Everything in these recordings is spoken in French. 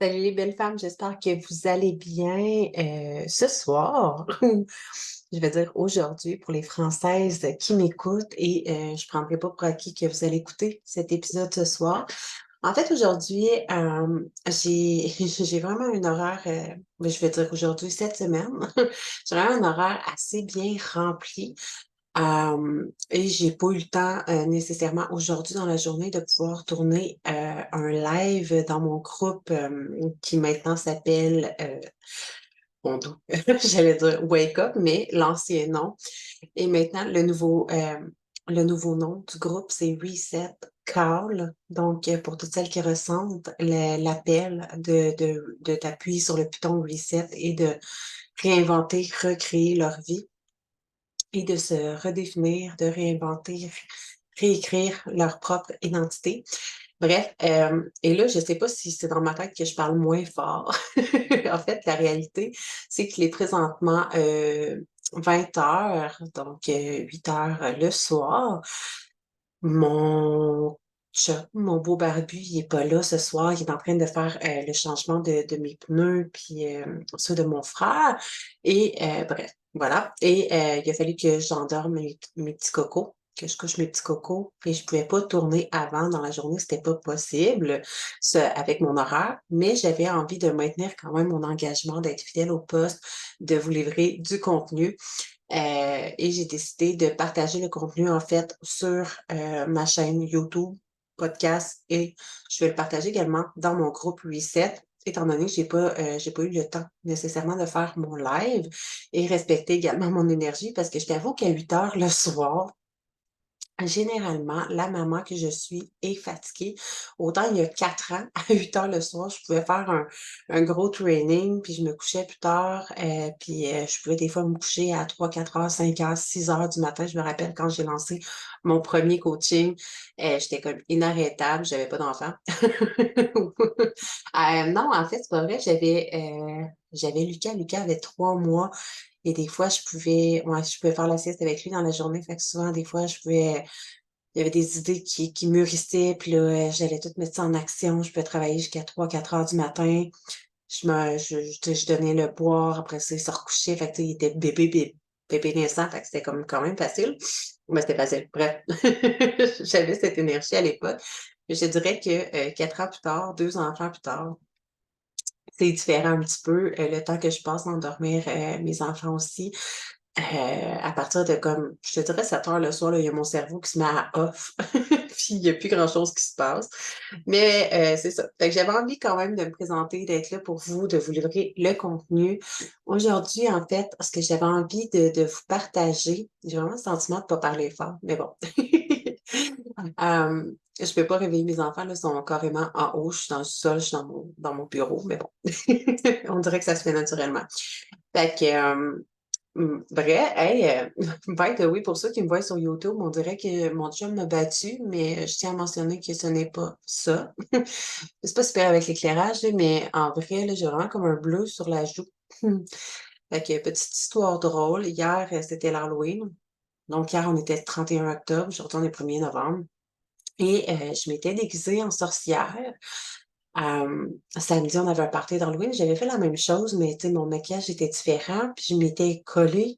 Salut les belles femmes, j'espère que vous allez bien ce soir, je vais dire aujourd'hui pour les Françaises qui m'écoutent et je prendrai pas pour acquis que vous allez écouter cet épisode ce soir. En fait, aujourd'hui, j'ai vraiment un horaire, je vais dire aujourd'hui, cette semaine, j'ai vraiment un horaire assez bien rempli. Et j'ai pas eu le temps, nécessairement aujourd'hui dans la journée de pouvoir tourner, un live dans mon groupe, qui maintenant s'appelle, mon Dieu, j'allais dire Wake Up, mais l'ancien nom et maintenant le nouveau nom du groupe, c'est Reset Call. Donc, pour toutes celles qui ressentent l'appel de t'appuyer sur le piton Reset et de réinventer, recréer leur vie et de se redéfinir, de réinventer, réécrire leur propre identité. Bref, et là, je sais pas si c'est dans ma tête que je parle moins fort. En fait, la réalité, c'est qu'il est présentement, 20 heures, donc 8 heures le soir. Mon chum, mon beau barbu, il est pas là ce soir. Il est en train de faire, le changement de mes pneus puis, ceux de mon frère et bref, voilà et il a fallu que j'endorme mes petits cocos, que je couche mes petits cocos et je pouvais pas tourner avant dans la journée, c'était pas possible, ça avec mon horaire, mais j'avais envie de maintenir quand même mon engagement, d'être fidèle au poste, de vous livrer du contenu. Et j'ai décidé de partager le contenu, en fait, sur, ma chaîne YouTube, podcast et je vais le partager également dans mon groupe Reset, étant donné que j'ai pas eu le temps nécessairement de faire mon live et respecter également mon énergie parce que je t'avoue qu'à 8 heures le soir, généralement, la maman que je suis est fatiguée. Autant il y a 4 ans, à 8 heures le soir, je pouvais faire un gros training, puis je me couchais plus tard, puis, je pouvais des fois me coucher à 3, 4 heures, 5 heures, 6 heures du matin. Je me rappelle quand j'ai lancé mon premier coaching, j'étais comme inarrêtable, j'avais pas d'enfant. Non, en fait, c'est pas vrai, j'avais Lucas. Lucas avait 3 mois et des fois, je pouvais faire la sieste avec lui dans la journée. Fait que souvent, des fois, il y avait des idées qui mûrissaient, puis là, j'allais tout mettre ça en action. Je pouvais travailler jusqu'à 3, 4 heures du matin. Je donnais le boire, après ça, il se recouchait. Fait que, tu sais, il était bébé naissant, fait que c'était comme quand même facile. Mais c'était facile. Bref, j'avais cette énergie à l'époque. Mais je dirais que 4 ans plus tard, 2 enfants plus tard, c'est différent un petit peu. Le temps que je passe à endormir mes enfants aussi. À partir de comme, je te dirais 7 heures le soir, là, il y a mon cerveau qui se met à off, puis il y a plus grand-chose qui se passe. Mais c'est ça. Fait que j'avais envie quand même de me présenter, d'être là pour vous, de vous livrer le contenu. Aujourd'hui, en fait, ce que j'avais envie de vous partager, j'ai vraiment le sentiment de pas parler fort, mais bon. Je peux pas réveiller mes enfants, là, ils sont carrément en haut, je suis dans le sol, je suis dans mon bureau, mais bon. On dirait que ça se fait naturellement. Fait que, bref, hey, by the way, pour ceux qui me voient sur YouTube, on dirait que mon chum m'a battu, mais je tiens à mentionner que ce n'est pas ça. C'est pas super avec l'éclairage, là, mais en vrai, là, j'ai vraiment comme un bleu sur la joue. Fait que, petite histoire drôle, hier, c'était l'Halloween. Donc, hier, on était le 31 octobre, aujourd'hui, on est le 1er novembre. Et je m'étais déguisée en sorcière. Samedi, on avait un party d'Halloween. J'avais fait la même chose, mais tu sais, mon maquillage était différent. Puis je m'étais collé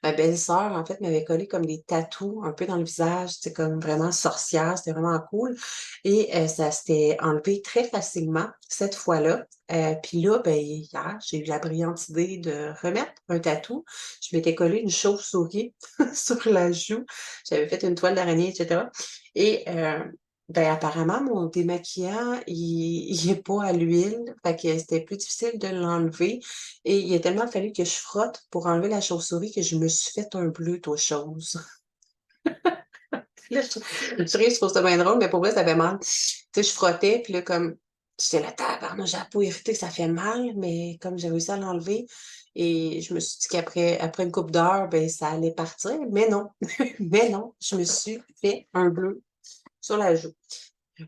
ma belle-sœur, en fait, m'avait collé comme des tatous un peu dans le visage. C'était comme vraiment sorcière. C'était vraiment cool. Et ça s'était enlevé très facilement cette fois-là. Puis là, ben, hier, j'ai eu la brillante idée de remettre un tatou. Je m'étais collé une chauve-souris sur la joue. J'avais fait une toile d'araignée, etc. Et ben, apparemment, mon démaquillant, il est pas à l'huile, fait que c'était plus difficile de l'enlever et il a tellement fallu que je frotte pour enlever la chauve-souris que je me suis fait un bleu aux choses. Là, je ris, je trouve ça bien drôle, mais pour vrai, ça fait mal. Tu sais, je frottais, puis là, comme j'étais là: «Tabarnouche, j'ai la peau irritée, ça fait mal», mais comme j'ai réussi à l'enlever et je me suis dit qu'après une couple d'heures, ben, ça allait partir, mais non. Mais non, je me suis fait un bleu sur la joue.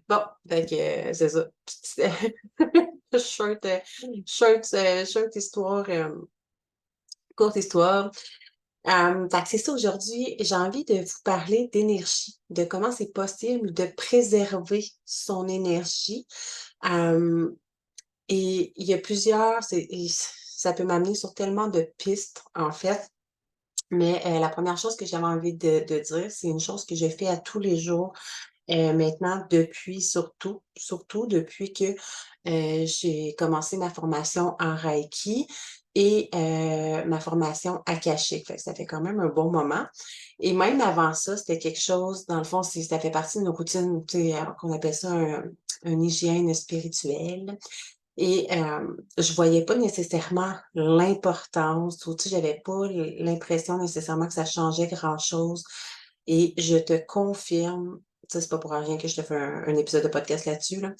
Bon, fait que, c'est ça. Short, short histoire, courte histoire. Fait que c'est ça aujourd'hui, j'ai envie de vous parler d'énergie, de comment c'est possible de préserver son énergie. Et il y a plusieurs ça peut m'amener sur tellement de pistes, en fait. Mais, la première chose que j'avais envie de dire, c'est une chose que je fais à tous les jours, maintenant depuis surtout depuis que, j'ai commencé ma formation en Reiki et ma formation akashique. Fait que ça fait quand même un bon moment et même avant ça, c'était quelque chose dans le fond, ça fait partie de nos routines, tu sais, qu'on appelle ça une hygiène spirituelle et je voyais pas nécessairement l'importance ou tu sais, j'avais pas l'impression nécessairement que ça changeait grand-chose et je te confirme, ça c'est pas pour rien que je te fais un épisode de podcast là-dessus, là.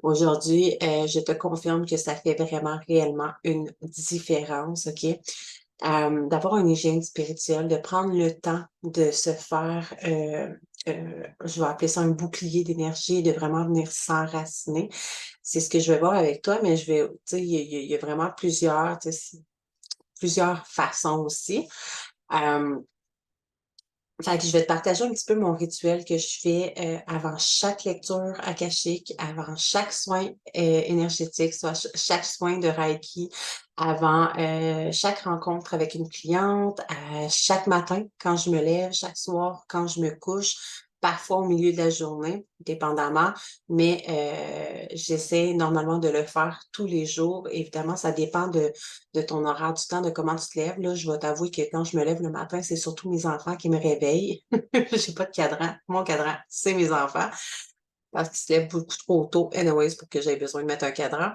Aujourd'hui, je te confirme que ça fait vraiment réellement une différence, OK? D'avoir une hygiène spirituelle, de prendre le temps de se faire, je vais appeler ça un bouclier d'énergie, de vraiment venir s'enraciner. C'est ce que je vais voir avec toi, mais je vais tu sais, il y a vraiment plusieurs, tu sais, plusieurs façons aussi. Hem Fait que je vais te partager un petit peu mon rituel que je fais, avant chaque lecture akashique, avant chaque soin, énergétique, soit chaque soin de Reiki, avant, chaque rencontre avec une cliente, chaque matin quand je me lève, chaque soir quand je me couche, parfois au milieu de la journée, dépendamment, mais j'essaie normalement de le faire tous les jours. Évidemment, ça dépend de ton horaire du temps, de comment tu te lèves. Là, je vais t'avouer que quand je me lève le matin, c'est surtout mes enfants qui me réveillent. J'ai pas de cadran. Mon cadran, c'est mes enfants parce qu'ils se lèvent beaucoup trop tôt anyways pour que j'aie besoin de mettre un cadran.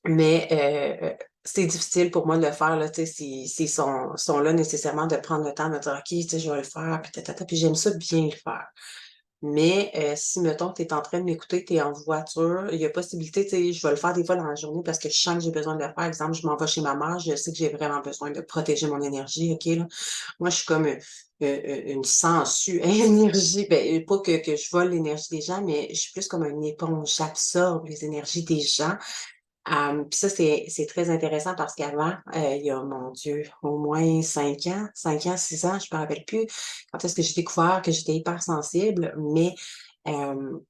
Mais c'est difficile pour moi de le faire, là, tu sais, s'ils sont là nécessairement de prendre le temps de me dire: «OK, tu sais, je vais le faire», puis ta, puis j'aime ça bien le faire. Mais si mettons tu es en train de m'écouter, tu es en voiture, il y a possibilité, tu sais, je vais le faire des fois dans la journée parce que je sens que j'ai besoin de le faire. Exemple, je m'en vais chez ma mère, je sais que j'ai vraiment besoin de protéger mon énergie, OK, là. Moi, je suis comme, une sangsue à énergie. Ben, pas que je vole l'énergie des gens, mais je suis plus comme une éponge. J'absorbe les énergies des gens. Puis ça, c'est très intéressant parce qu'avant, il y a, mon Dieu, au moins 5 ans, 6 ans, je me rappelle plus quand est-ce que j'ai découvert que j'étais hypersensible, mais hem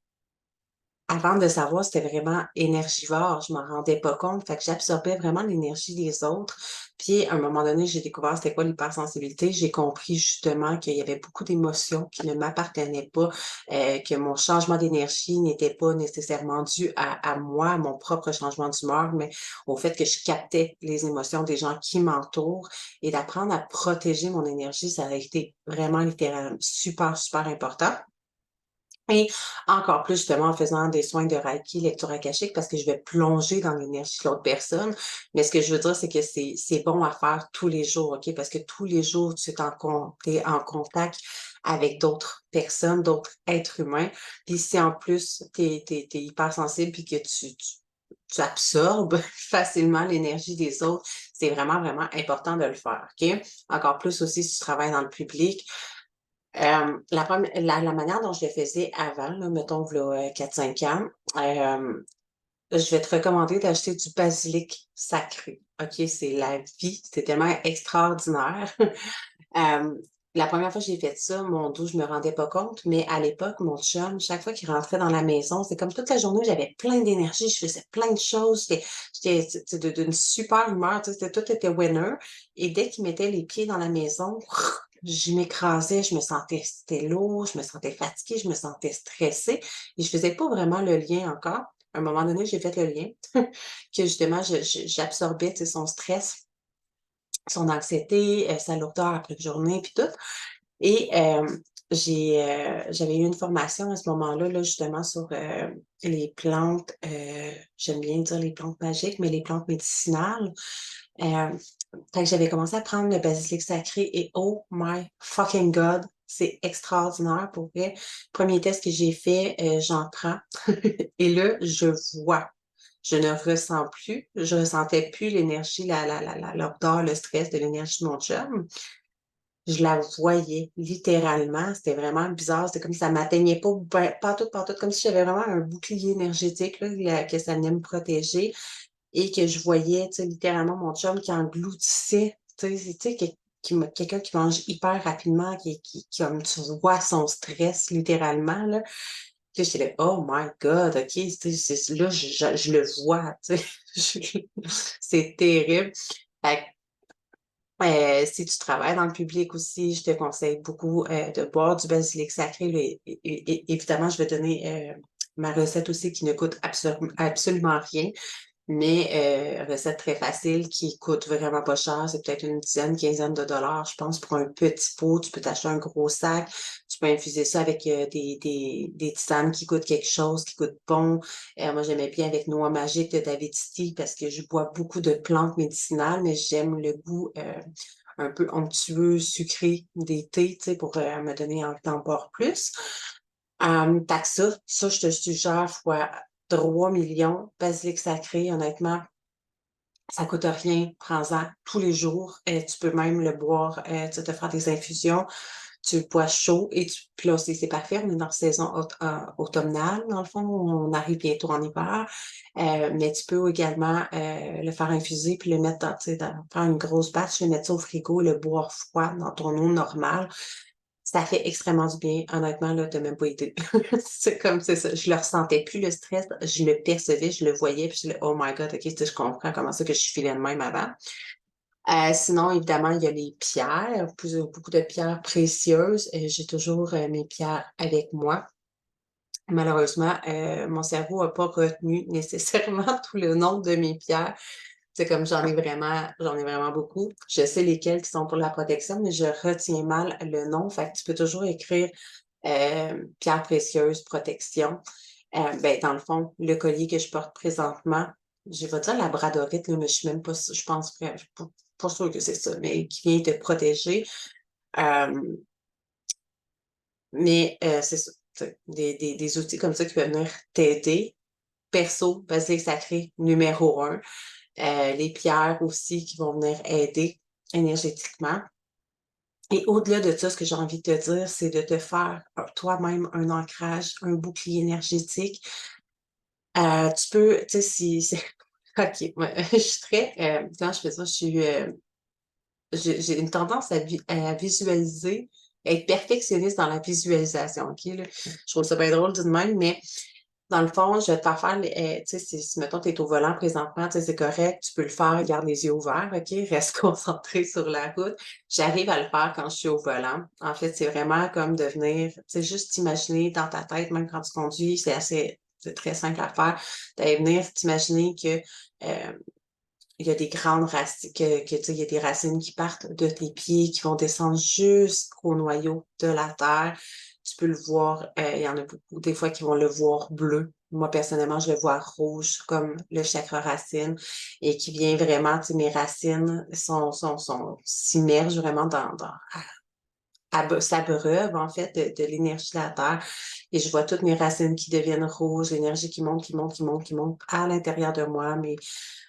avant de savoir, c'était vraiment énergivore, je m'en rendais pas compte, fait que j'absorbais vraiment l'énergie des autres. Puis, à un moment donné, j'ai découvert c'était quoi l'hypersensibilité. J'ai compris justement qu'il y avait beaucoup d'émotions qui ne m'appartenaient pas, que mon changement d'énergie n'était pas nécessairement dû à moi, à mon propre changement d'humeur, mais au fait que je captais les émotions des gens qui m'entourent et d'apprendre à protéger mon énergie, ça a été vraiment littéralement super, super important. Et encore plus justement en faisant des soins de Reiki, lecture akashique, parce que je vais plonger dans l'énergie de l'autre personne. Mais ce que je veux dire, c'est que c'est bon à faire tous les jours, OK? Parce que tous les jours, tu es en contact avec d'autres personnes, d'autres êtres humains. Puis si en plus, tu es hypersensible puis que tu absorbes facilement l'énergie des autres, c'est vraiment, vraiment important de le faire, OK? Encore plus aussi si tu travailles dans le public. La manière dont je le faisais avant, là, mettons v'là, 4-5 ans, je vais te recommander d'acheter du basilic sacré. OK? C'est la vie, c'est tellement extraordinaire. Hem, la première fois que j'ai fait ça, mon Dieu, je me rendais pas compte, mais à l'époque, mon chum, chaque fois qu'il rentrait dans la maison, c'est comme toute la journée, j'avais plein d'énergie, je faisais plein de choses, j'étais tu sais, d'une super humeur, tu sais, tout était winner et dès qu'il mettait les pieds dans la maison, je m'écrasais, je me sentais c'était lourd, je me sentais fatiguée, je me sentais stressée et je faisais pas vraiment le lien encore. À un moment donné, j'ai fait le lien que justement j'absorbais, tu sais, son stress, son anxiété, sa lourdeur après une journée puis tout et j'avais eu une formation à ce moment-là, là, justement sur, les plantes, j'aime bien dire les plantes magiques, mais les plantes médicinales. Hem, fait que j'avais commencé à prendre le basilic sacré et oh my fucking god, c'est extraordinaire pour vrai. Premier test que j'ai fait, j'en prends et là, je vois. Je ne ressens plus, je ressentais plus l'énergie, la l'odeur, le stress de l'énergie de mon chum. Je la voyais littéralement, c'était vraiment bizarre, c'était comme si ça m'atteignait pas pantoute, comme si j'avais vraiment un bouclier énergétique là, que ça venait me protéger et que je voyais, tu sais, littéralement mon chum qui engloutissait, tu sais, quelqu'un qui mange hyper rapidement, qui comme tu vois son stress littéralement là. Puis là, j'étais là: «Oh my God, OK, tu sais, c'est là, je le vois, tu sais, c'est terrible». Fait si tu travailles dans le public aussi, je te conseille beaucoup, de boire du basilic sacré, là, évidemment, je vais donner, ma recette aussi qui ne coûte absolument rien. Mais recette très facile qui coûte vraiment pas cher, c'est peut-être une dizaine, quinzaine de dollars, je pense, pour un petit pot. Tu peux t'acheter un gros sac, tu peux infuser ça avec, des tisanes qui coûtent quelque chose, qui coûtent bon. Moi, j'aimais bien avec noix magique de David City parce que je bois beaucoup de plantes médicinales, mais j'aime le goût, un peu onctueux, sucré des thés, tu sais, pour, me donner envie d'en boire plus. Fait que ça, je te suggère fois 3 millions. Basilic sacré, honnêtement, ça coûte rien. Prends-en tous les jours. Tu peux même le boire, tu sais, te faire des infusions. Tu le bois chaud et puis là, c'est parfait. On est dans la saison automnale, dans le fond. On arrive bientôt en hiver. Mais tu peux également le faire infuser puis le mettre tu sais, faire une grosse batch, le mettre ça au frigo, le boire froid dans ton eau normale. Ça fait extrêmement du bien. Honnêtement, là, tu même pas idée. C'est ça. Je le ressentais plus, le stress. Je le percevais, je le voyais, puis je disais: «Oh my God, OK, tu sais, je comprends comment ça que je filais de même avant». Sinon, évidemment, il y a les pierres, beaucoup de pierres précieuses. J'ai toujours, mes pierres avec moi. Malheureusement, mon cerveau a pas retenu nécessairement tout le nombre de mes pierres. C'est comme j'en ai vraiment beaucoup. Je sais lesquelles qui sont pour la protection, mais je retiens mal le nom. Fait que tu peux toujours écrire, pierres précieuses, protection. Ben, dans le fond, le collier que je porte présentement, je vais dire labradorite, là, mais je suis même pas je pense que je suis pas sûre que c'est ça, mais qui vient te protéger. Hem, c'est ça, tu sais, des outils comme ça qui peuvent venir t'aider. Perso, basilic sacré numéro un. Les pierres aussi qui vont venir aider énergétiquement. Et au-delà de ça, ce que j'ai envie de te dire, c'est de te faire toi-même un ancrage, un bouclier énergétique. Tu peux, tu sais, si c'est OK, ouais, je suis très, quand je fais ça, j'ai une tendance à visualiser, à être perfectionniste dans la visualisation, OK, là? Je trouve ça bien drôle dit de même, mais dans le fond, je vais te faire les tu sais, si mettons tu es au volant présentement, tu sais, c'est correct, tu peux le faire, garde les yeux ouverts, OK? Reste concentré sur la route. J'arrive à le faire quand je suis au volant. En fait, c'est vraiment comme de venir, tu sais, juste t'imaginer dans ta tête, même quand tu conduis, c'est très simple à faire, d'aller venir t'imaginer que, il y a des grandes racines tu sais, il y a des racines qui partent de tes pieds, qui vont descendre jusqu'au noyau de la terre. Tu peux le voir, il y en a beaucoup des fois qui vont le voir bleu. Moi, personnellement, je le vois rouge comme le chakra racine et qui vient vraiment, tu sais, mes racines s'immergent vraiment s'abreuvent en fait de l'énergie de la terre et je vois toutes mes racines qui deviennent rouges, l'énergie qui monte, qui monte, qui monte, qui monte à l'intérieur de moi, mais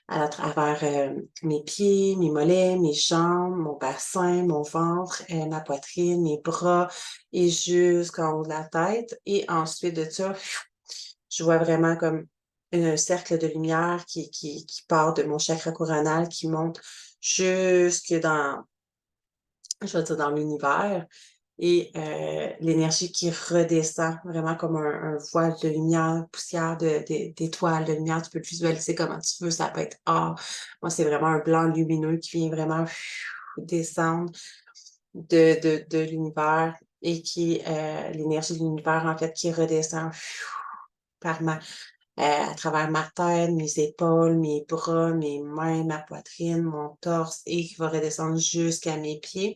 à travers, mes pieds, mes mollets, mes jambes, mon bassin, mon ventre, ma poitrine, mes bras et jusqu'en haut de la tête et ensuite de ça, je vois vraiment comme un cercle de lumière qui part de mon chakra coronal, qui monte jusque dans je vais dire dans l'univers et l'énergie qui redescend vraiment comme un voile de lumière, poussière d'étoiles, de lumière. Tu peux le visualiser comment tu veux, ça peut être or. Moi, c'est vraiment un blanc lumineux qui vient vraiment descendre de l'univers et qui, l'énergie de l'univers, en fait, qui redescend par à travers ma tête, mes épaules, mes bras, mes mains, ma poitrine, mon torse et qui va redescendre jusqu'à mes pieds.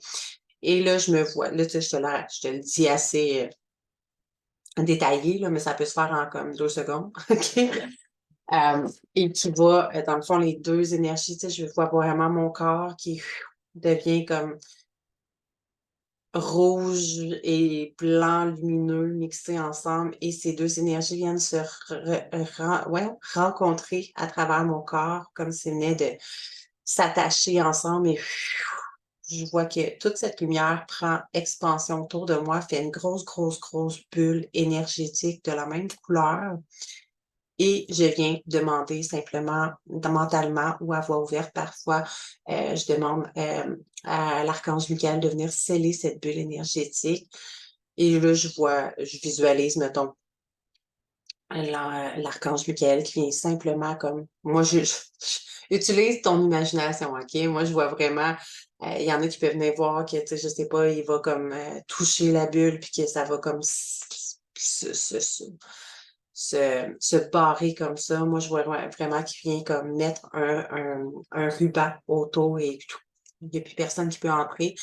Et là, je me vois, là, tu sais, je te le dis assez détaillé, là, mais ça peut se faire en comme 2 secondes, OK? Et qui va, dans le fond, les 2 énergies, tu sais, je vois vraiment mon corps qui devient comme rouge et blanc lumineux mixés ensemble et ces 2 énergies viennent se rencontrer à travers mon corps comme s'ils venaient de s'attacher ensemble et je vois que toute cette lumière prend expansion autour de moi, fait une grosse, grosse, grosse bulle énergétique de la même couleur et je viens demander simplement mentalement ou à voix ouverte parfois, je demande, à l'archange Michael de venir sceller cette bulle énergétique et là, je visualise, mettons l'archange Michael qui vient simplement comme moi utilise ton imagination, OK? Moi, je vois vraiment, il y en a qui peuvent venir voir que, tu sais, je sais pas, il va comme, toucher la bulle puis que ça va comme se barrer comme ça. Moi, je vois vraiment qu'il vient comme mettre un ruban autour et il y a plus personne qui peut entrer.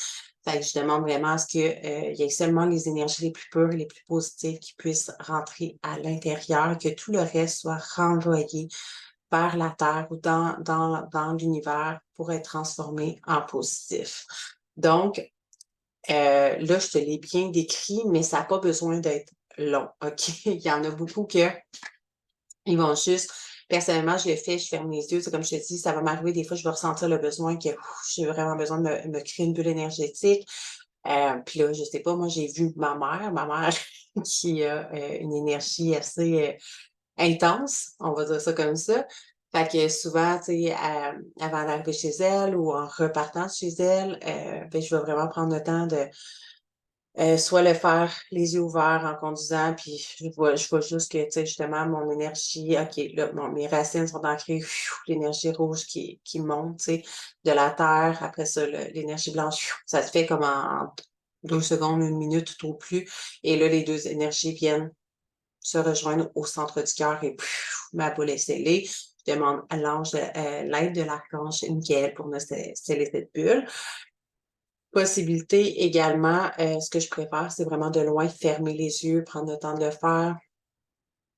Fait que je demande vraiment à ce que, il y ait seulement les énergies les plus pures et les plus positives qui puissent rentrer à l'intérieur, que tout le reste soit renvoyé vers la Terre ou dans l'univers pour être transformé en positif. Donc, là, je te l'ai bien décrit, mais ça n'a pas besoin d'être long, OK? Il y en a beaucoup que ils vont juste personnellement, je le fais, je ferme les yeux. C'est comme je te dis, ça va m'arriver des fois, je vais ressentir le besoin que j'ai vraiment besoin de me créer une bulle énergétique. Puis là, je sais pas, moi, j'ai vu ma mère qui a une énergie assez intense, on va dire ça comme ça. Fait que souvent, tu sais, avant d'arriver chez elle ou en repartant de chez elle, ben, je vais vraiment prendre le temps de soit le faire les yeux ouverts en conduisant, puis je vois juste que, tu sais, justement, mon énergie, OK, là, mes racines sont ancrées, l'énergie rouge qui monte, tu sais, de la terre. Après ça, l'énergie blanche, ça se fait comme en 2 secondes, 1 minute, tout au plus. Et là, les 2 énergies viennent se rejoindre au centre du cœur et ma boule est scellée. Je demande à l'ange, l'aide de l'archange Michael pour me sceller cette bulle. Possibilité également, ce que je préfère, c'est vraiment de loin fermer les yeux, prendre le temps de le faire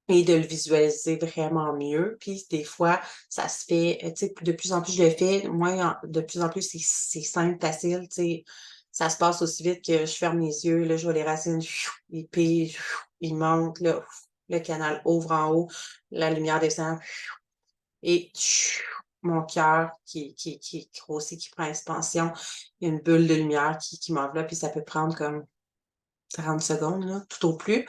et de le visualiser vraiment mieux. Puis des fois, ça se fait, tu sais, de plus en plus je le fais, moi, de plus en plus, c'est simple, facile, tu sais. Ça se passe aussi vite que je ferme les yeux, là, je vois les racines, ils pigent, ils montent, là, le canal ouvre en haut, la lumière descend et mon cœur qui grossit, qui prend expansion. Il y a une bulle de lumière qui m'enveloppe, puis ça peut prendre comme 30 secondes, là, tout au plus.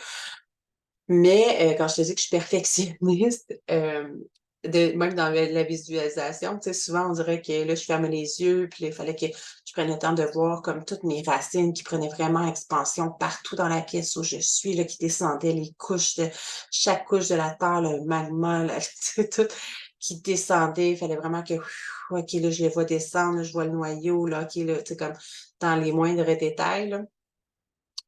Mais quand je te dis que je suis perfectionniste, même dans la visualisation, tu sais, souvent on dirait que là, je fermais les yeux, puis là, il fallait que je prenne le temps de voir comme toutes mes racines qui prenaient vraiment expansion partout dans la pièce où je suis, là, qui descendaient les couches de chaque couche de la terre, le magma, là, tu sais, tout qui descendait. Il fallait vraiment que, OK, là, je les vois descendre, là, je vois le noyau, là, OK, là, tu sais, comme dans les moindres détails, là,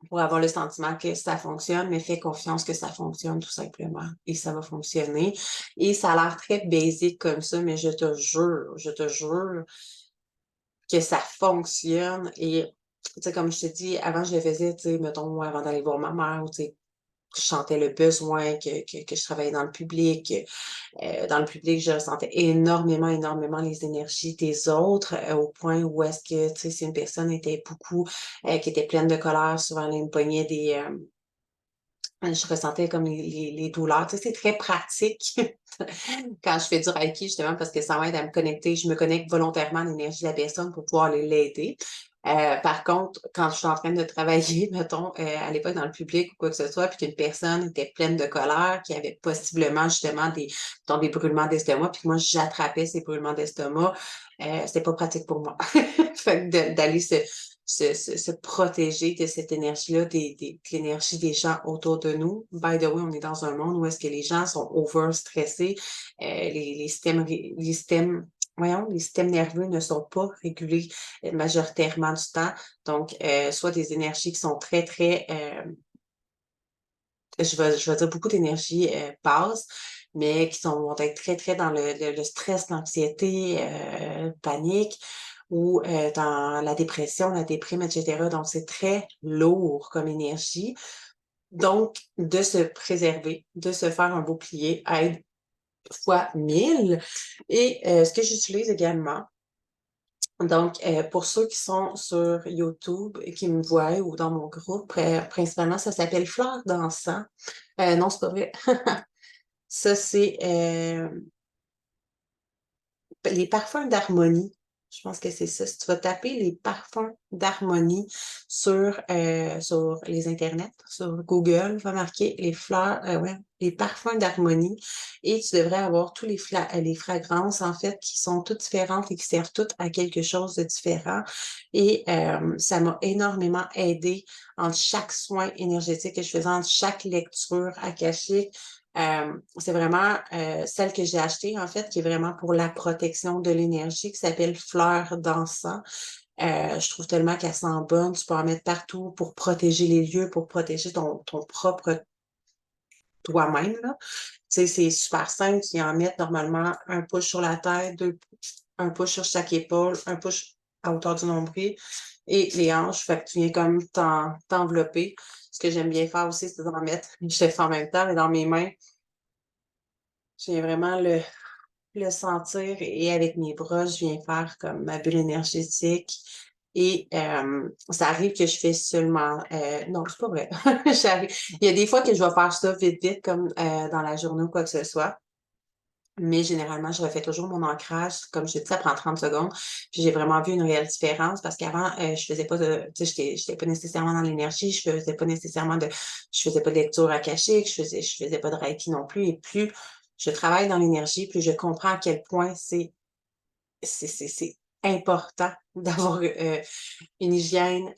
pour avoir le sentiment que ça fonctionne, mais fais confiance que ça fonctionne tout simplement et ça va fonctionner. Et ça a l'air très basique comme ça, mais je te jure que ça fonctionne et tu sais, comme je te dis, avant je le faisais, tu sais, mettons, avant d'aller voir ma mère ou tu sais, je sentais le besoin que je travaillais dans le public, je ressentais énormément, énormément les énergies des autres, au point où est-ce que, tu sais, si une personne était beaucoup, qui était pleine de colère, souvent elle me pognait je ressentais comme les douleurs. Tu sais, c'est très pratique quand je fais du reiki, justement, parce que ça m'aide à me connecter. Je me connecte volontairement à l'énergie de la personne pour pouvoir l'aider. Par contre, quand je suis en train de travailler, mettons, à l'époque dans le public ou quoi que ce soit, puis qu'une personne était pleine de colère, qui avait possiblement justement des brûlements d'estomac, puis que moi, j'attrapais ces brûlements d'estomac, c'était pas pratique pour moi. Fait que d'aller se protéger de cette énergie-là, de l'énergie des gens autour de nous. By the way, on est dans un monde où est-ce que les gens sont over-stressés, les systèmes nerveux ne sont pas régulés majoritairement du temps. Donc, soit des énergies qui sont très, très, je vais dire beaucoup d'énergie basse, mais qui vont être très, très dans le stress, l'anxiété, panique ou dans la dépression, la déprime, etc. Donc, c'est très lourd comme énergie. Donc, de se préserver, de se faire un bouclier aide fois 1000. Et ce que j'utilise également, donc, pour ceux qui sont sur YouTube et qui me voient ou dans mon groupe, principalement, ça s'appelle Fleurs d'encens. Non, c'est pas vrai. Ça, c'est les parfums d'harmonie. Je pense que c'est ça. Si tu vas taper les parfums d'harmonie sur les internets, sur Google, va marquer les fleurs, ouais, les parfums d'harmonie et tu devrais avoir tous les fragrances, en fait, qui sont toutes différentes et qui servent toutes à quelque chose de différent. Et ça m'a énormément aidé entre chaque soin énergétique que je faisais, entre chaque lecture akashique. C'est vraiment celle que j'ai achetée, en fait, qui est vraiment pour la protection de l'énergie, qui s'appelle Fleur d'encens. Je trouve tellement qu'elle sent bonne. Tu peux en mettre partout pour protéger les lieux, pour protéger ton propre toi-même, là. Tu sais, c'est super simple. Tu y en mets normalement un push sur la tête, un push sur chaque épaule, un push à hauteur du nombril et les hanches. Fait que tu viens comme t'envelopper. Ce que j'aime bien faire aussi, c'est d'en mettre, je le fais en même temps, mais dans mes mains, je viens vraiment le sentir et avec mes bras, je viens faire comme ma bulle énergétique. Et ça arrive que je fais seulement non, c'est pas vrai. Il y a des fois que je vais faire ça vite, vite, comme dans la journée ou quoi que ce soit. Mais généralement, je refais toujours mon ancrage. Comme je te dis, ça prend 30 secondes. Puis j'ai vraiment vu une réelle différence parce qu'avant, je faisais pas de, tu sais, j'étais pas nécessairement dans l'énergie, je faisais pas de lecture akashique, je faisais pas de reiki non plus. Et plus je travaille dans l'énergie, plus je comprends à quel point c'est important d'avoir une hygiène,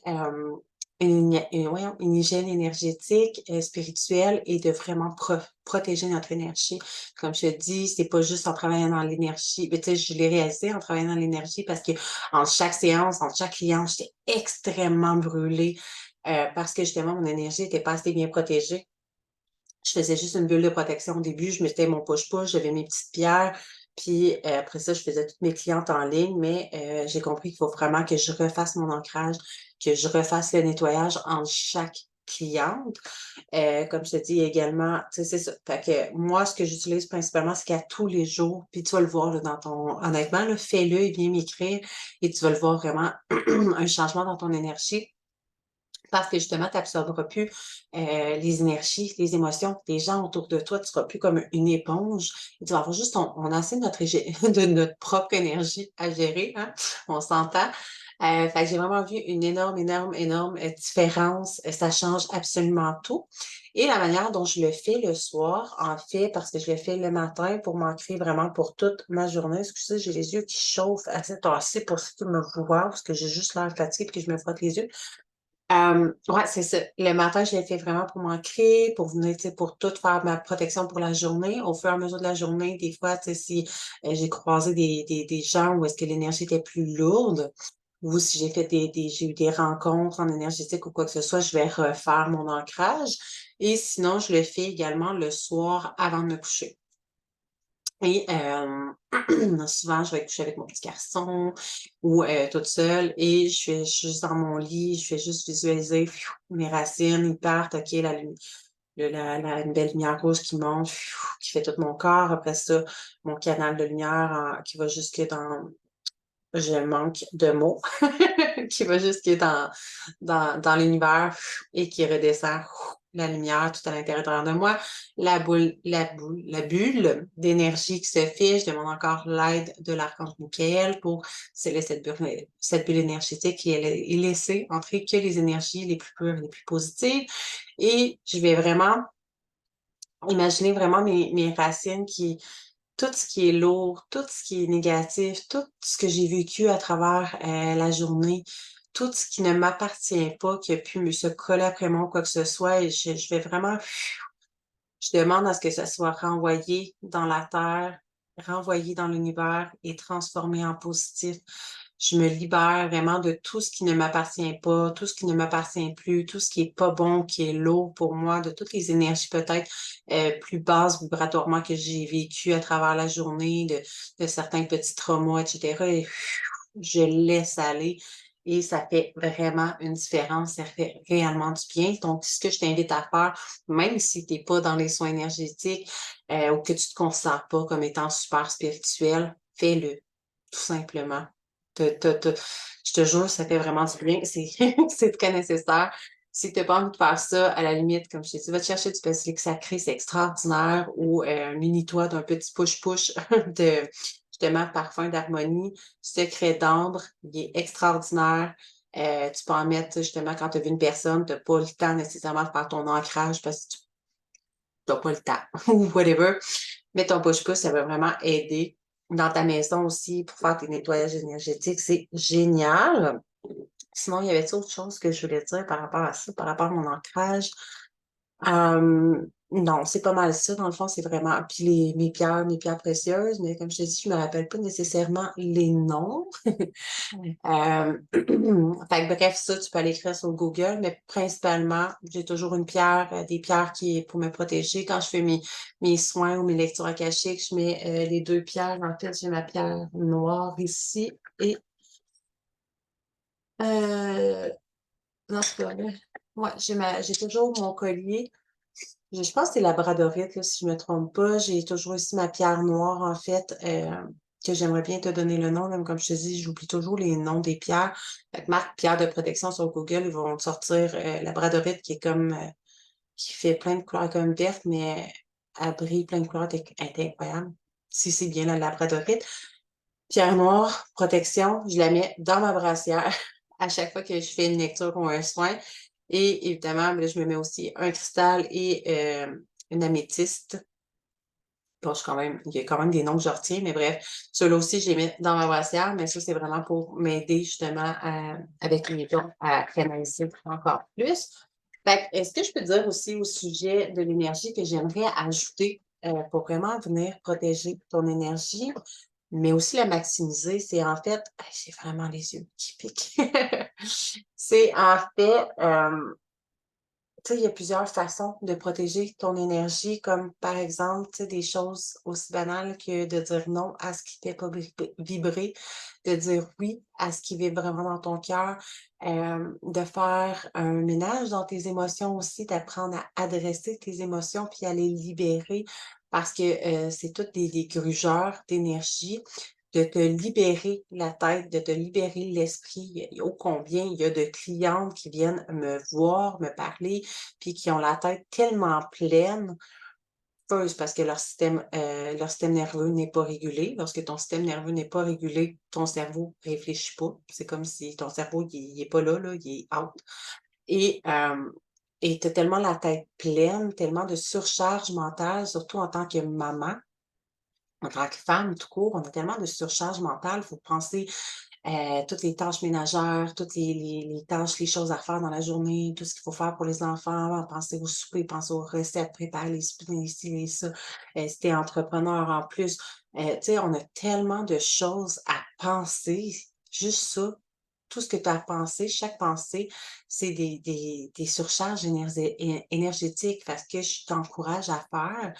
une hygiène énergétique, spirituelle et de vraiment protéger notre énergie. Comme je te dis, c'est pas juste en travaillant dans l'énergie. Mais tu sais, je l'ai réalisé en travaillant dans l'énergie parce que en chaque séance, en chaque client, j'étais extrêmement brûlée parce que justement, mon énergie était pas assez bien protégée. Je faisais juste une bulle de protection au début. Je mettais mon push-push, j'avais mes petites pierres. Puis après ça, je faisais toutes mes clientes en ligne, mais j'ai compris qu'il faut vraiment que je refasse mon ancrage, que je refasse le nettoyage en chaque cliente. Comme je te dis également, tu sais, c'est ça. Fait que moi, ce que j'utilise principalement, c'est qu'à tous les jours, puis tu vas le voir là, dans ton. Honnêtement, là, fais-le et viens m'écrire et tu vas le voir vraiment un changement dans ton énergie. Parce que justement, tu n'absorberas plus les énergies, les émotions des gens autour de toi. Tu seras plus comme une éponge. Et tu vas avoir juste, on a assez de de notre propre énergie à gérer, hein? On s'entend. Fait que j'ai vraiment vu une énorme, énorme, énorme différence. Ça change absolument tout. Et la manière dont je le fais le soir, en fait, parce que je le fais le matin pour m'ancrer vraiment pour toute ma journée. Excusez, j'ai les yeux qui chauffent à cette heure-ci pour ceux qui me voient, parce que j'ai juste l'air fatiguée et que je me frotte les yeux. Ouais, c'est ça. Le matin, je l'ai fait vraiment pour m'ancrer, pour venir, tu sais, pour tout faire ma protection pour la journée. Au fur et à mesure de la journée, des fois, tu sais, si j'ai croisé des gens où est-ce que l'énergie était plus lourde, ou si j'ai fait j'ai eu des rencontres en énergétique ou quoi que ce soit, je vais refaire mon ancrage. Et sinon, je le fais également le soir avant de me coucher. Et souvent, je vais coucher avec mon petit garçon ou toute seule et je suis juste dans mon lit, je fais juste visualiser mes racines, ils partent, OK, une belle lumière rouge qui monte, qui fait tout mon corps. Après ça, mon canal de lumière qui va jusque dans je manque de mots, qui va jusque dans l'univers et qui redescend la lumière tout à l'intérieur de moi. La bulle d'énergie qui se fait, je demande encore l'aide de l'archange Michael pour sceller cette bulle énergétique et laisser entrer que les énergies les plus pures, les plus positives. Et je vais vraiment imaginer vraiment mes racines tout ce qui est lourd, tout ce qui est négatif, tout ce que j'ai vécu à travers la journée, tout ce qui ne m'appartient pas, qui a pu me se coller après moi ou quoi que ce soit, et je vais vraiment, je demande à ce que ça soit renvoyé dans la terre, renvoyé dans l'univers et transformé en positif. Je me libère vraiment de tout ce qui ne m'appartient pas, tout ce qui ne m'appartient plus, tout ce qui est pas bon, qui est lourd pour moi, de toutes les énergies peut-être plus basses vibratoirement que j'ai vécues à travers la journée, de certains petits traumas, etc. Et je laisse aller et ça fait vraiment une différence, ça fait réellement du bien. Donc, ce que je t'invite à faire, même si tu n'es pas dans les soins énergétiques ou que tu ne te considères pas comme étant super spirituel, fais-le, tout simplement. Je te jure, ça fait vraiment du bien. C'est très nécessaire. Si tu n'as pas envie de faire ça, à la limite, comme je t'ai dit, va te chercher du basilic sacré, c'est extraordinaire, ou muni-toi d'un petit push-push de justement parfum d'harmonie, secret d'ambre, il est extraordinaire. Tu peux en mettre justement quand tu as vu une personne, tu n'as pas le temps nécessairement de faire ton ancrage parce que tu n'as pas le temps ou whatever. Mais ton push-push, ça va vraiment aider dans ta maison aussi pour faire tes nettoyages énergétiques. C'est génial. Sinon, il y avait autre chose que je voulais dire par rapport à ça, par rapport à mon ancrage? Non, c'est pas mal ça, dans le fond, c'est vraiment puis mes pierres précieuses, mais comme je te dis, je me rappelle pas nécessairement les noms. Fait que bref, ça, tu peux aller écrire sur Google, mais principalement, j'ai toujours une pierre, des pierres qui est pour me protéger. Quand je fais mes soins ou mes lectures akashiques, je mets les deux pierres. En fait, j'ai ma pierre noire ici et euh, non, c'est pas vrai. Ouais, j'ai toujours mon collier. Je pense que c'est labradorite, là, si je me trompe pas. J'ai toujours ici ma pierre noire, en fait, que j'aimerais bien te donner le nom. Même comme je te dis, j'oublie toujours les noms des pierres. Fait que marque pierre de protection sur Google, ils vont te sortir labradorite qui est comme qui fait plein de couleurs comme verte, mais elle brille plein de couleurs, elle est incroyable. Si c'est bien la labradorite. Pierre noire, protection, je la mets dans ma brassière à chaque fois que je fais une lecture ou un soin. Et évidemment, ben là, je me mets aussi un cristal et une améthyste. Bon, il y a quand même des noms que je retiens, mais bref, ceux-là aussi, je les mets dans ma brassière, mais ça, c'est vraiment pour m'aider justement avec les dons à canaliser encore plus. Fait que, est-ce que je peux dire aussi au sujet de l'énergie que j'aimerais ajouter pour vraiment venir protéger ton énergie, mais aussi la maximiser, c'est en fait, j'ai vraiment les yeux qui piquent. C'est en fait, tu sais, il y a plusieurs façons de protéger ton énergie, comme par exemple, tu sais, des choses aussi banales que de dire non à ce qui ne fait pas vibrer, de dire oui à ce qui vibre vraiment dans ton cœur, de faire un ménage dans tes émotions aussi, d'apprendre à adresser tes émotions puis à les libérer parce que c'est toutes des grugeurs d'énergie de te libérer la tête, de te libérer l'esprit. Ô combien il y a de clientes qui viennent me voir, me parler, puis qui ont la tête tellement pleine, first parce que leur système nerveux n'est pas régulé. Lorsque ton système nerveux n'est pas régulé, ton cerveau réfléchit pas. C'est comme si ton cerveau, il est pas là, là, il est out. Et tu as tellement la tête pleine, tellement de surcharge mentale, surtout en tant que maman, en tant que femme tout court, on a tellement de surcharge mentale. Il faut penser toutes les tâches ménagères, toutes les tâches, les choses à faire dans la journée, tout ce qu'il faut faire pour les enfants, penser au souper, penser aux recettes, préparer les soupers, les ci, les ça. Si tu entrepreneur en plus, tu sais, on a tellement de choses à penser. Juste ça, tout ce que tu as à penser, chaque pensée, c'est des surcharges énergétiques parce que je t'encourage à faire.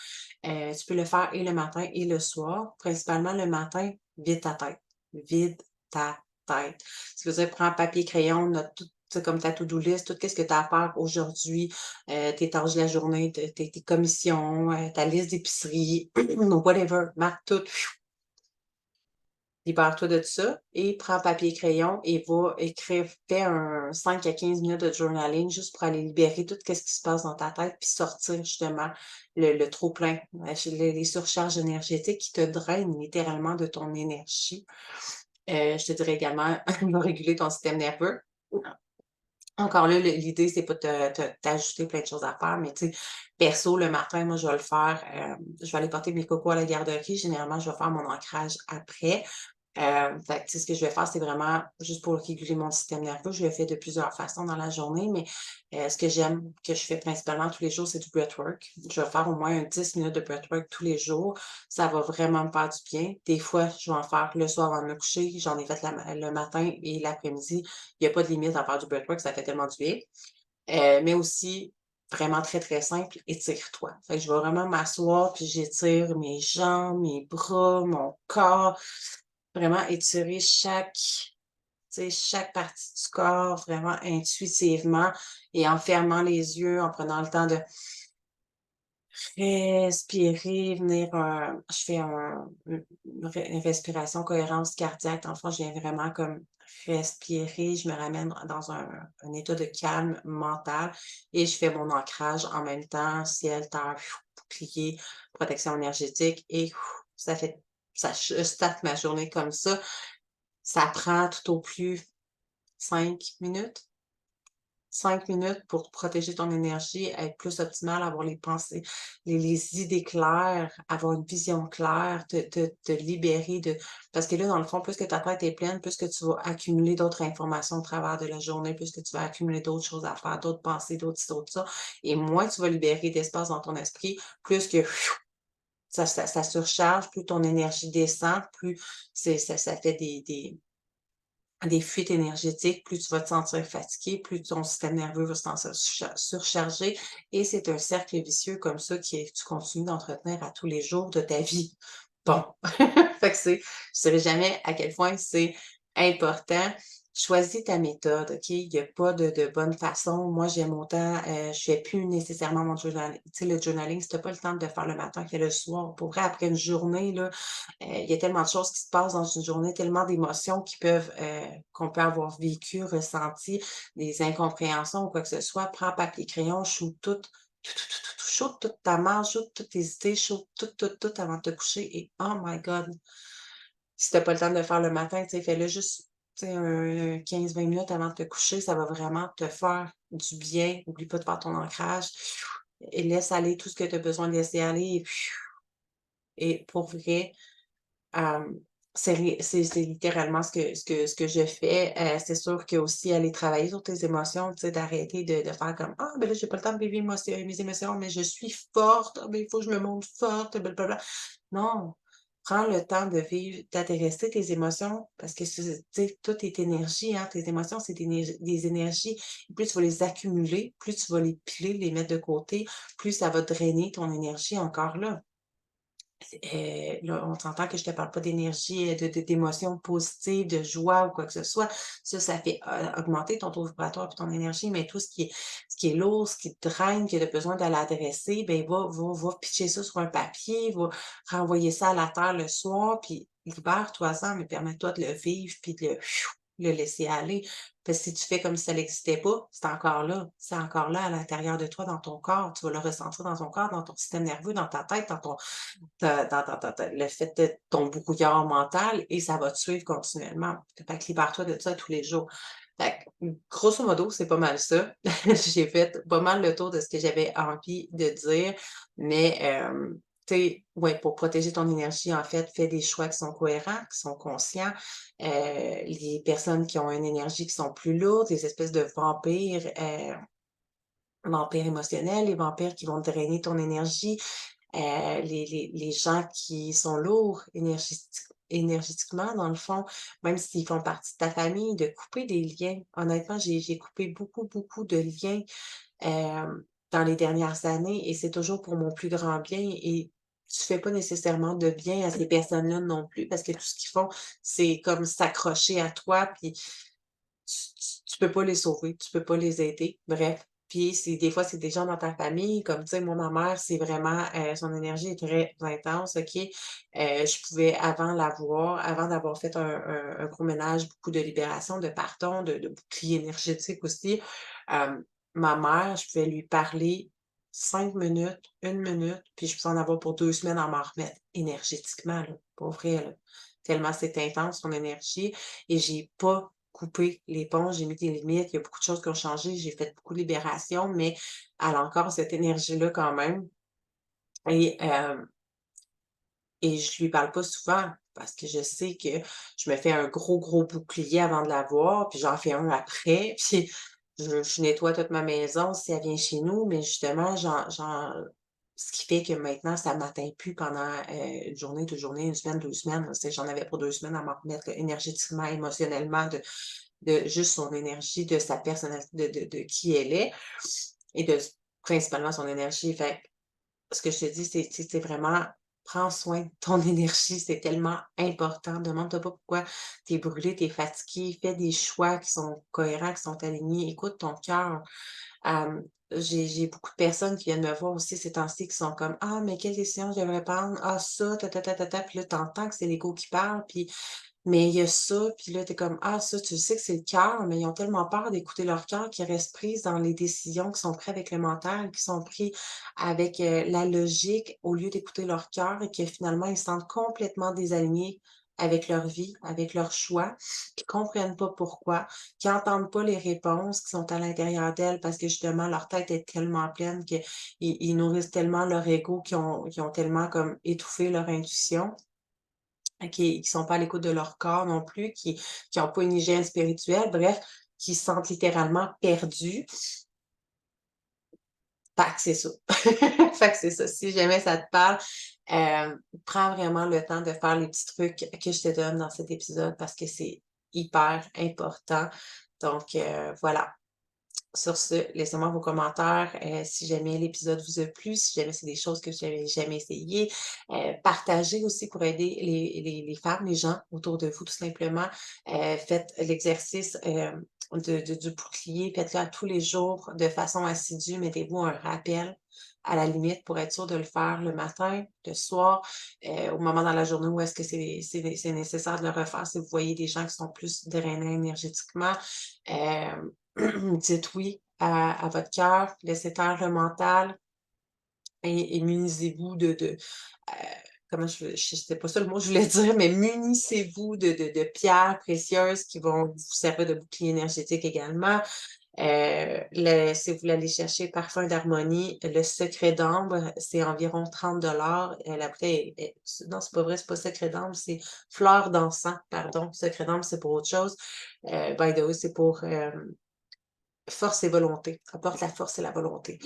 Tu peux le faire et le matin et le soir. Principalement le matin, vide ta tête. Vide ta tête. Ce qui veut dire, prends papier, crayon, note tout, tu sais, comme ta to-do list, tout ce que tu as à faire aujourd'hui, tes tâches de la journée, tes commissions, ta liste d'épicerie, whatever, marque tout. Libère-toi de ça et prends papier et crayon et va écrire, fais un 5 à 15 minutes de journaling juste pour aller libérer tout ce qui se passe dans ta tête puis sortir justement le trop-plein, les surcharges énergétiques qui te drainent littéralement de ton énergie. Je te dirais également, va réguler ton système nerveux. Encore là, l'idée, c'est pas t'ajouter plein de choses à faire, mais tu sais, perso, le matin, moi, je vais le faire, je vais aller porter mes cocos à la garderie. Généralement, je vais faire mon ancrage après. Fait que, tu sais, ce que je vais faire, c'est vraiment juste pour réguler mon système nerveux. Je le fais de plusieurs façons dans la journée, mais ce que j'aime, que je fais principalement tous les jours, c'est du breathwork. Je vais faire au moins un 10 minutes de breathwork tous les jours. Ça va vraiment me faire du bien. Des fois, je vais en faire le soir avant de me coucher. J'en ai fait le matin et l'après-midi. Il n'y a pas de limite à faire du breathwork, ça fait tellement du bien. Mais aussi, vraiment très, très simple, étire-toi. Fait que je vais vraiment m'asseoir, puis j'étire mes jambes, mes bras, mon corps. Vraiment étirer chaque partie du corps vraiment intuitivement et en fermant les yeux, en prenant le temps de respirer, je fais une respiration cohérence cardiaque. Dans le fond, je viens vraiment comme respirer, je me ramène dans un état de calme mental et je fais mon ancrage en même temps, ciel, terre, bouclier, protection énergétique et je starte ma journée comme ça. Ça prend tout au plus 5 minutes. 5 minutes pour protéger ton énergie, être plus optimal, avoir les pensées, les idées claires, avoir une vision claire, te libérer de parce que là, dans le fond, plus que ta tête est pleine, plus que tu vas accumuler d'autres informations au travers de la journée, plus que tu vas accumuler d'autres choses à faire, d'autres pensées, d'autres ci, d'autres ça et moins tu vas libérer d'espace dans ton esprit, plus que ça surcharge, plus ton énergie descend, plus ça fait des fuites énergétiques, plus tu vas te sentir fatigué, plus ton système nerveux va se sentir surchargé et c'est un cercle vicieux comme ça tu continues d'entretenir à tous les jours de ta vie. Bon, fait que je saurais jamais à quel point c'est important. Choisis ta méthode, OK? Il y a pas de bonne façon. Moi, j'aime autant, je fais plus nécessairement mon journaling. Tu sais, le journaling, si tu pas le temps de le faire le matin, fais-le le soir. Pour vrai, après une journée, là, il y a tellement de choses qui se passent dans une journée, tellement d'émotions qu'on peut avoir vécues, ressenties, des incompréhensions ou quoi que ce soit. Prends papier, crayon, shoot tout, shoot toute ta marge, shoot toutes tes idées, shoot tout avant de te coucher et oh my God! Si tu pas le temps de le faire le matin, tu sais, fais-le juste, tu sais, un 15-20 minutes avant de te coucher, ça va vraiment te faire du bien. Oublie pas de faire ton ancrage et laisse aller tout ce que tu as besoin de laisser aller et pour vrai, Hem, c'est littéralement ce que je fais. C'est sûr que aussi aller travailler sur tes émotions, tu sais, d'arrêter de faire comme: «Ah, ben là, j'ai pas le temps de vivre mes émotions, mais je suis forte. Ah, ben, il faut que je me montre forte, blablabla». Non, prends le temps de vivre, d'intéresser tes émotions parce que tu sais, tout est énergie, hein. Tes émotions, c'est des énergies. Plus tu vas les accumuler, plus tu vas les piler, les mettre de côté, plus ça va drainer ton énergie encore là. Là, on s'entend que je te parle pas d'énergie, d'émotions positives, de joie ou quoi que ce soit. Ça fait, augmenter ton taux vibratoire puis ton énergie, mais tout ce qui est lourd, ce qui te draine, que tu as besoin d'aller adresser, ben va pitcher ça sur un papier, va renvoyer ça à la terre le soir, puis libère-toi-en, mais permets-toi de le vivre puis de le laisser aller. Parce que si tu fais comme si ça n'existait pas, c'est encore là. C'est encore là à l'intérieur de toi, dans ton corps. Tu vas le ressentir dans ton corps, dans ton système nerveux, dans ta tête, dans ton ta le fait de ton brouillard mental et ça va te suivre continuellement. Fait que libère-toi de ça tous les jours. Fait que, grosso modo, c'est pas mal ça. J'ai fait pas mal le tour de ce que j'avais envie de dire, mais tu sais, ouais, pour protéger ton énergie, en fait, fais des choix qui sont cohérents, qui sont conscients. Les personnes qui ont une énergie qui sont plus lourdes, des espèces de vampires émotionnels, les vampires qui vont drainer ton énergie, les gens qui sont lourds énergétiquement, dans le fond, même s'ils font partie de ta famille, de couper des liens. Honnêtement, j'ai coupé beaucoup, beaucoup de liens, dans les dernières années et c'est toujours pour mon plus grand bien et tu fais pas nécessairement de bien à ces personnes-là non plus parce que tout ce qu'ils font, c'est comme s'accrocher à toi puis tu peux pas les sauver, tu peux pas les aider, bref. Puis c'est des fois, c'est des gens dans ta famille, comme tu sais, moi, ma mère, c'est vraiment, son énergie est très intense, OK? Je pouvais avant d'avoir fait un gros ménage, beaucoup de libération, de pardon, de bouclier énergétique aussi, ma mère, je pouvais lui parler 5 minutes, 1 minute, puis je pouvais en avoir pour 2 semaines à m'en remettre énergétiquement, là, pour vrai, là. Tellement c'est intense son énergie et j'ai pas coupé les ponts, j'ai mis des limites. Il y a beaucoup de choses qui ont changé, j'ai fait beaucoup de libération, mais elle a encore cette énergie-là quand même et je lui parle pas souvent parce que je sais que je me fais un gros, gros bouclier avant de la voir, puis j'en fais un après, puis je nettoie toute ma maison si elle vient chez nous, mais justement, ce qui fait que maintenant ça m'atteint plus pendant, 1 journée, 2 journées, 1 semaine, 2 semaines, là. C'est j'en avais pour 2 semaines à m'en remettre, là, énergétiquement, émotionnellement, de juste son énergie, de sa personnalité, de qui elle est et principalement son énergie. Fait ce que je te dis, c'est vraiment prends soin de ton énergie, c'est tellement important. Demande-toi pas pourquoi tu es brûlé, tu es fatigué. Fais des choix qui sont cohérents, qui sont alignés. Écoute ton cœur. J'ai beaucoup de personnes qui viennent me voir aussi ces temps-ci qui sont comme: «Ah, mais quelle décision je devrais prendre? Ah ça, ta ta ta ta ta». Puis là, tu entends que c'est l'ego qui parle, puis mais il y a ça, puis là, tu es comme: «Ah ça, tu sais que c'est le cœur», mais ils ont tellement peur d'écouter leur cœur qu'ils restent prises dans les décisions qui sont prises avec le mental, qui sont prises avec, la logique au lieu d'écouter leur cœur et que finalement ils se sentent complètement désalignés avec leur vie, avec leurs choix, qui comprennent pas pourquoi, qui entendent pas les réponses qui sont à l'intérieur d'elles parce que justement leur tête est tellement pleine qu'ils ils nourrissent tellement leur ego qu'ils ont tellement comme étouffé leur intuition, qui sont pas à l'écoute de leur corps non plus, qui ont pas une hygiène spirituelle, bref, qui se sentent littéralement perdus. Fait que c'est ça. Fait que c'est ça. Si jamais ça te parle, prends vraiment le temps de faire les petits trucs que je te donne dans cet épisode parce que c'est hyper important. Donc, voilà. Sur ce, laissez-moi vos commentaires, si jamais l'épisode vous a plu, si jamais c'est des choses que vous n'avez jamais essayées. Partagez aussi pour aider les femmes, les gens autour de vous, tout simplement. Faites l'exercice, du bouclier, faites-le à tous les jours de façon assidue. Mettez-vous un rappel à la limite pour être sûr de le faire le matin, le soir, au moment dans la journée où est-ce que c'est nécessaire de le refaire si vous voyez des gens qui sont plus drainés énergétiquement. Dites oui à votre cœur, laissez faire le mental et munisez-vous comment je sais pas ça le mot que je voulais dire, mais munissez-vous de pierres précieuses qui vont vous servir de bouclier énergétique également. Si vous voulez aller chercher parfum d'harmonie, le secret d'ambre, c'est environ 30 $. La bouteille non, c'est pas vrai, c'est pas secret d'ambre, c'est fleur d'encens, pardon. Secret d'ambre, c'est pour autre chose. By the way, c'est pour, force et volonté, apporte la force et la volonté.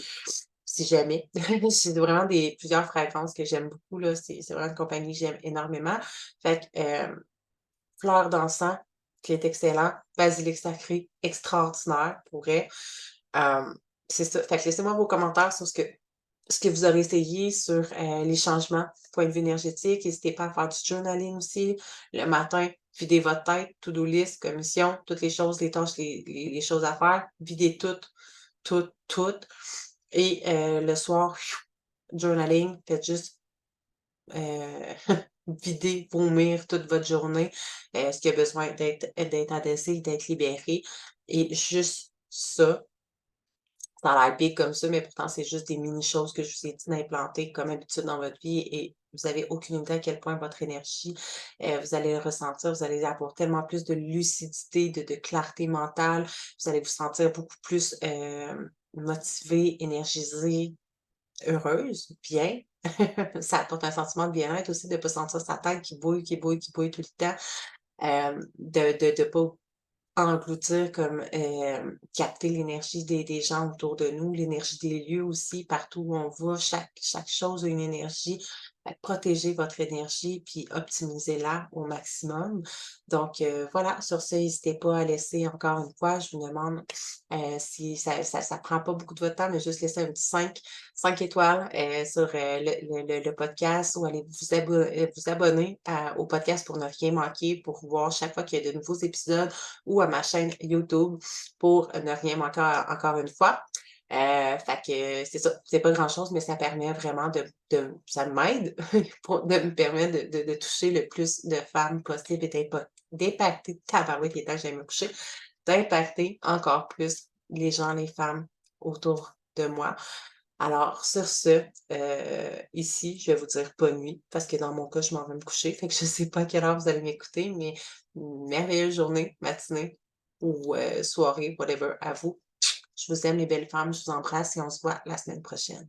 Si jamais. C'est vraiment plusieurs fragrances que j'aime beaucoup, là. C'est vraiment une compagnie que j'aime énormément. Fait que, fleur d'encens, qui est excellent. Basilic sacré, extraordinaire, pour vrai. C'est ça. Fait que laissez-moi vos commentaires sur ce que vous aurez essayé sur, les changements, point de vue énergétique. N'hésitez pas à faire du journaling aussi. Le matin, videz votre tête, to-do list, commission, toutes les choses, les tâches, les choses à faire. Videz toutes, toutes, toutes. Et le soir, journaling, faites juste, heu, vider, vomir toute votre journée, ce qui a besoin d'être adressé, d'être libéré et juste ça, ça a l'air big comme ça, mais pourtant, c'est juste des mini choses que je vous ai dit d'implanter comme habitude dans votre vie et vous avez aucune idée à quel point votre énergie, vous allez le ressentir, vous allez avoir tellement plus de lucidité, de clarté mentale, vous allez vous sentir beaucoup plus, motivée, énergisée, heureuse, bien. Ça apporte un sentiment de bien-être aussi de ne pas sentir sa tête qui bouille, qui bouille, qui bouille tout le temps, de pas engloutir comme, capter l'énergie des gens autour de nous, l'énergie des lieux aussi, partout où on va, chaque chose a une énergie. Fait que protégez votre énergie puis optimisez-la au maximum. Donc, voilà, sur ce, n'hésitez pas à laisser encore une fois, je vous demande, si ça prend pas beaucoup de votre temps, mais juste laisser un petit cinq étoiles, sur, le podcast ou allez vous abonner au podcast pour ne rien manquer, pour voir chaque fois qu'il y a de nouveaux épisodes ou à ma chaîne YouTube pour ne rien manquer encore une fois. Fait que c'est ça, c'est pas grand-chose, mais ça permet vraiment ça m'aide pour de me permettre de toucher le plus de femmes possible et d'impacter tabarouette, il est temps que j'aille me coucher, d'impacter encore plus les gens, les femmes autour de moi. Alors sur ce, ici, je vais vous dire bonne nuit parce que dans mon cas, je m'en vais me coucher, fait que je sais pas à quelle heure vous allez m'écouter, mais une merveilleuse journée, matinée ou, soirée, whatever, à vous. Je vous aime les belles femmes, je vous embrasse et on se voit la semaine prochaine.